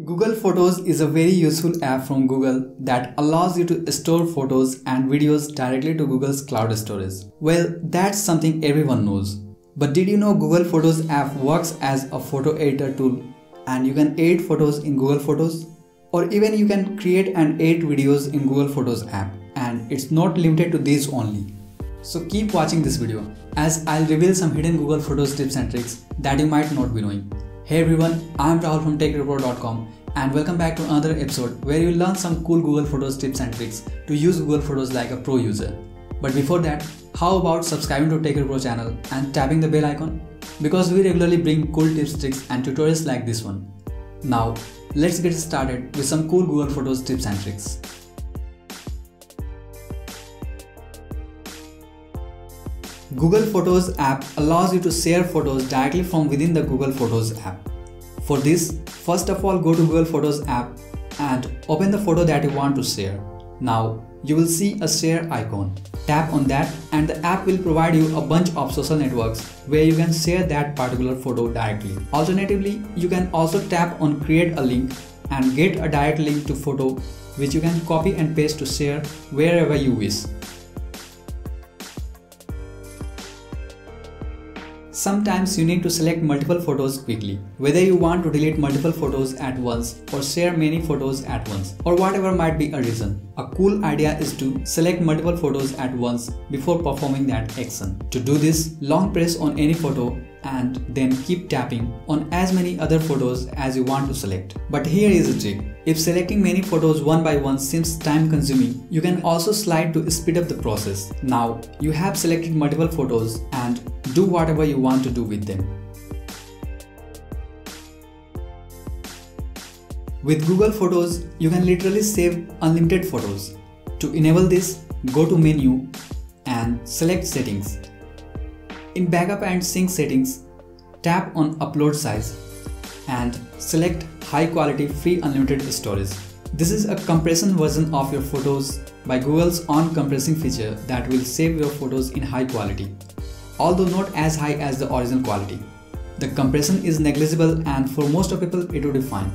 Google Photos is a very useful app from Google that allows you to store photos and videos directly to Google's cloud storage. Well, that's something everyone knows. But did you know Google Photos app works as a photo editor tool and you can edit photos in Google Photos? Or even you can create and edit videos in Google Photos app, and it's not limited to these only. So keep watching this video as I'll reveal some hidden Google Photos tips and tricks that you might not be knowing. Hey everyone, I'm Rahul from TechReport.com and welcome back to another episode where you'll learn some cool Google Photos tips and tricks to use Google Photos like a pro user. But before that, how about subscribing to TechReport channel and tapping the bell icon? Because we regularly bring cool tips, tricks and tutorials like this one. Now, let's get started with some cool Google Photos tips and tricks. Google Photos app allows you to share photos directly from within the Google Photos app. For this, first of all go to Google Photos app and open the photo that you want to share. Now, you will see a share icon. Tap on that and the app will provide you a bunch of social networks where you can share that particular photo directly. Alternatively, you can also tap on create a link and get a direct link to photo which you can copy and paste to share wherever you wish. Sometimes you need to select multiple photos quickly, whether you want to delete multiple photos at once or share many photos at once, or whatever might be a reason. A cool idea is to select multiple photos at once before performing that action. To do this, long press on any photo and then keep tapping on as many other photos as you want to select. But here is a trick. If selecting many photos one by one seems time consuming, you can also slide to speed up the process. Now you have selected multiple photos and do whatever you want to do with them. With Google Photos, you can literally save unlimited photos. To enable this, go to menu and select settings. In backup and sync settings, tap on upload size and select high quality free unlimited storage. This is a compression version of your photos by Google's own compressing feature that will save your photos in high quality, although not as high as the original quality. The compression is negligible and for most of people it will be fine.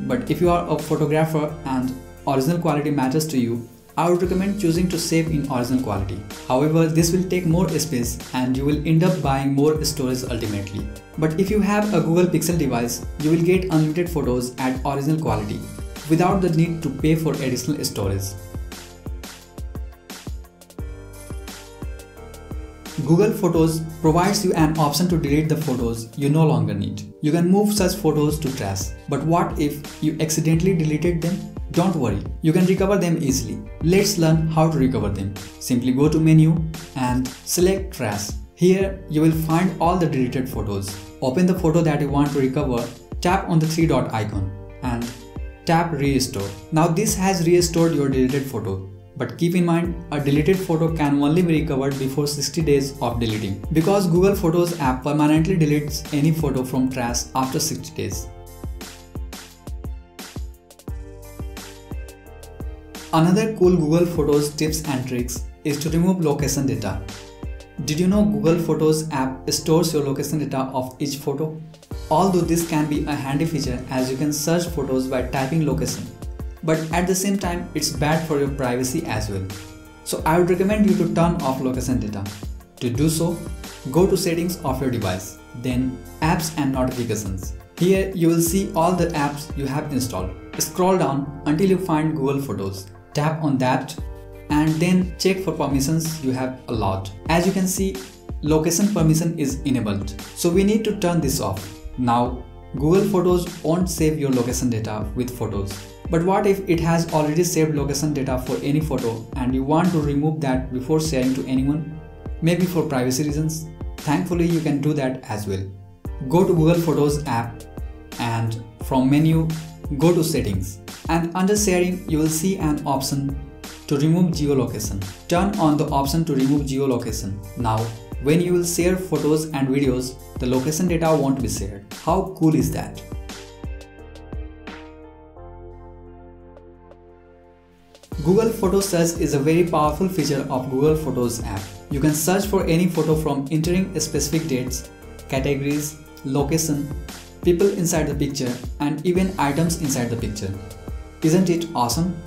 But if you are a photographer and original quality matters to you, I would recommend choosing to save in original quality. However, this will take more space and you will end up buying more storage ultimately. But if you have a Google Pixel device, you will get unlimited photos at original quality without the need to pay for additional storage. Google Photos provides you an option to delete the photos you no longer need. You can move such photos to trash. But what if you accidentally deleted them? Don't worry, you can recover them easily. Let's learn how to recover them. Simply go to menu and select trash. Here you will find all the deleted photos. Open the photo that you want to recover, tap on the three dot icon and tap restore. Now this has restored your deleted photo. But keep in mind, a deleted photo can only be recovered before 60 days of deleting, because Google Photos app permanently deletes any photo from trash after 60 days. Another cool Google Photos tips and tricks is to remove location data. Did you know Google Photos app stores your location data of each photo? Although this can be a handy feature as you can search photos by typing location. But at the same time, it's bad for your privacy as well. So I would recommend you to turn off location data. To do so, go to settings of your device, then apps and notifications. Here you will see all the apps you have installed. Scroll down until you find Google Photos. Tap on that and then check for permissions you have allowed. As you can see, location permission is enabled. So we need to turn this off. Now, Google Photos won't save your location data with photos. But what if it has already saved location data for any photo and you want to remove that before sharing to anyone? Maybe for privacy reasons? Thankfully, you can do that as well. Go to Google Photos app and from menu, go to settings. And under sharing, you will see an option to remove geolocation. Turn on the option to remove geolocation. Now, when you will share photos and videos, the location data won't be shared. How cool is that? Google Photo Search is a very powerful feature of Google Photos app. You can search for any photo from entering specific dates, categories, location, people inside the picture, and even items inside the picture. Isn't it awesome?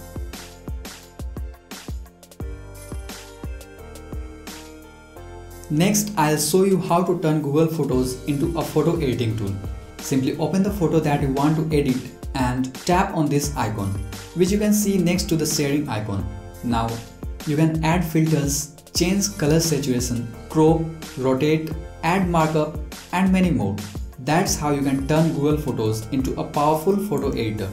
Next, I'll show you how to turn Google Photos into a photo editing tool. Simply open the photo that you want to edit and tap on this icon, which you can see next to the sharing icon. Now, you can add filters, change color saturation, crop, rotate, add markup, and many more. That's how you can turn Google Photos into a powerful photo editor.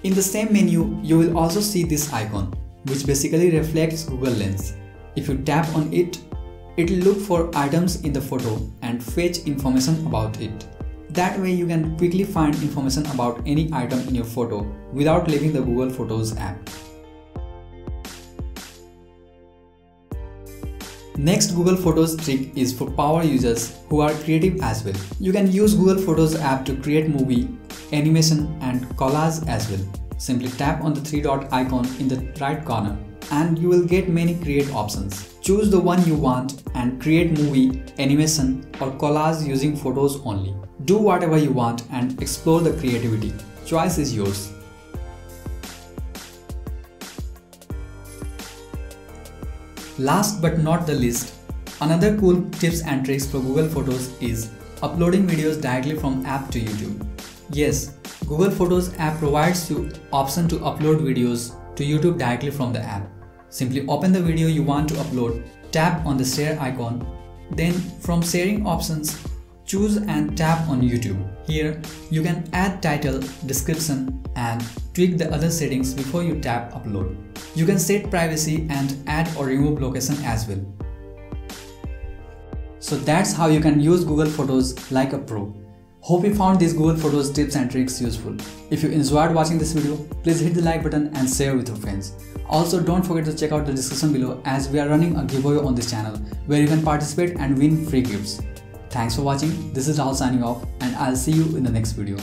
In the same menu, you will also see this icon, which basically reflects Google Lens. If you tap on it, it will look for items in the photo and fetch information about it. That way you can quickly find information about any item in your photo without leaving the Google Photos app. Next Google Photos trick is for power users who are creative as well. You can use Google Photos app to create movie, animation and collage as well. Simply tap on the three dot icon in the right corner and you will get many create options. Choose the one you want and create movie, animation or collage using photos only. Do whatever you want and explore the creativity. Choice is yours. Last but not the least, another cool tips and tricks for Google Photos is uploading videos directly from app to YouTube. Yes, Google Photos app provides you option to upload videos to YouTube directly from the app. Simply open the video you want to upload, tap on the share icon, then from sharing options, choose and tap on YouTube. Here, you can add title, description and tweak the other settings before you tap upload. You can set privacy and add or remove location as well. So that's how you can use Google Photos like a pro. Hope you found these Google Photos tips and tricks useful. If you enjoyed watching this video, please hit the like button and share with your friends. Also, don't forget to check out the description below as we are running a giveaway on this channel where you can participate and win free gifts. Thanks for watching. This is Rahul signing off and I'll see you in the next video.